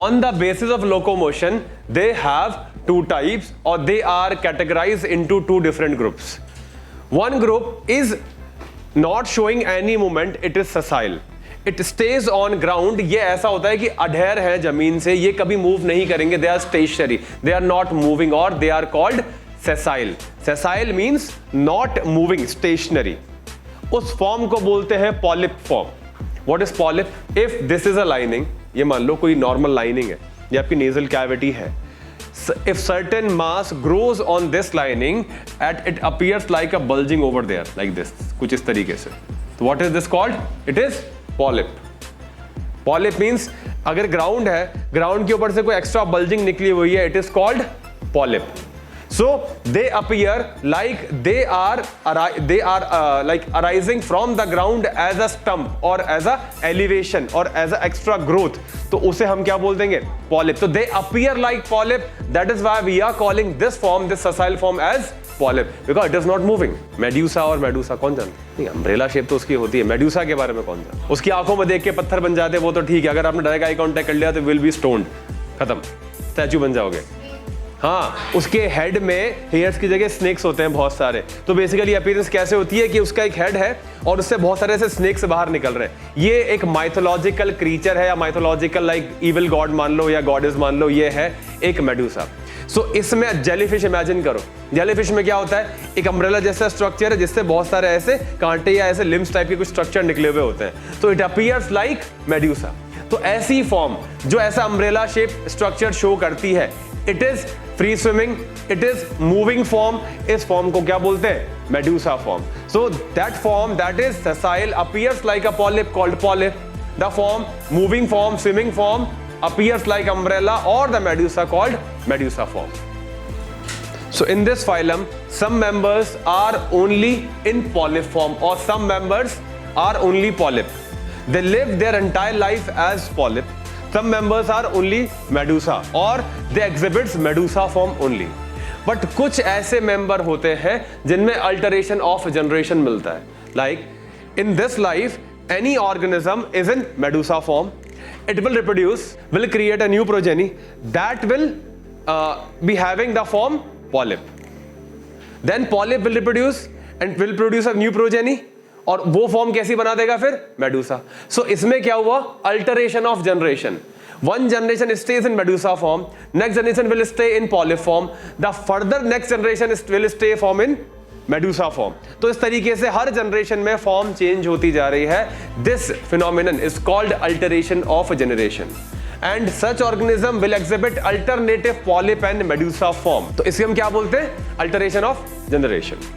On the basis of locomotion, they have two types, or they are categorized into two different groups. One group is not showing any movement, it is sessile. It stays on ground. ये ऐसा होता है कि अधेर है जमीन से, ये कभी मूव नहीं करेंगे. They are stationary, they are not moving, or they are called sessile. Sessile means not moving, stationary. उस फॉर्म को बोलते हैं polyp form. What is polyp? If this is a lining, ये मान लो कोई नॉर्मल लाइनिंग है, ये आपकी नेजल कैविटी है. If certain mass grows on this lining, it appears like a bulging over there, like this, कुछ इस तरीके से. So what is this called? It is polyp. Polyp means अगर ग्राउंड है, ग्राउंड के ऊपर से कोई एक्स्ट्रा बल्जिंग निकली हुई है, it is called polyp. So they appear like they are like arising from the ground as a stump or as a elevation or as a extra growth. तो उसे हम क्या बोल देंगे? Polyp. So they appear like polyp. That is why we are calling this form, this sessile form, as polyp, because it is not moving. Medusa और medusa कौन जानता? नहीं, अम्ब्रेला शेप तो उसकी होती है. मेडुसा के बारे में कौन जानता? उसकी आंखों में देख के पत्थर बन जाते, वो तो ठीक है. अगर आपने डायरेक्ट आई कांटेक्ट कर लिया तो विल बी स्टोन्ड, खत्म, स्टैचू बन जाओगे. हाँ, उसके हेड में हेयर्स की जगह स्नेक्स होते हैं बहुत सारे. तो बेसिकली अपीयरेंस कैसे होती है कि उसका एक हेड है और उससे बहुत सारे ऐसे स्नेक्स बाहर निकल रहे हैं. ये एक माइथोलॉजिकल क्रीचर है, या माइथोलॉजिकल लाइक इविल गॉड मान लो या गॉडेस मान लो. ये है एक मेडुसा. सो इसमें जेलीफिश इमेजिन करो. जेलीफिश में क्या होता है? एक अम्ब्रेला जैसा स्ट्रक्चर है जिससे बहुत सारे ऐसे कांटे या ऐसे लिम्स टाइप के कुछ स्ट्रक्चर निकले हुए होते हैं. तो इट अपीयर्स लाइक मेडुसा. तो ऐसी फॉर्म जो ऐसा अम्ब्रेला शेप स्ट्रक्चर शो करती है, it is free swimming, it is moving form. इस फॉर्म को क्या बोलते हैं? Medusa form. So that form that is sessile appears like a polyp called polyp. The form moving form, swimming form appears like umbrella or the medusa called medusa form. So in this phylum, some members are only in polyp form, or some members are only polyp. They live their entire life as polyp. Some members are only medusa, or they exhibits medusa form only. But कुछ ऐसे member होते हैं जिनमें alteration of generation मिलता है. Like in this life, any organism is in medusa form. It will reproduce, will create a new progeny that will be having the form polyp. Then polyp will reproduce and will produce a new progeny. और वो form कैसी बना देगा फिर? Medusa. सो इसमें क्या हुआ? Alteration of generation. One generation stage in Medusa form, next generation will stay in polyp form, the further next generation will stay form in Medusa form. तो इस तरीके से हर जनरेशन में फॉर्म चेंज होती जा रही है. This phenomenon is called alteration of generation. And such organism will exhibit alternative polyp and Medusa form. तो इसे हम क्या बोलते हैं? Alteration of generation.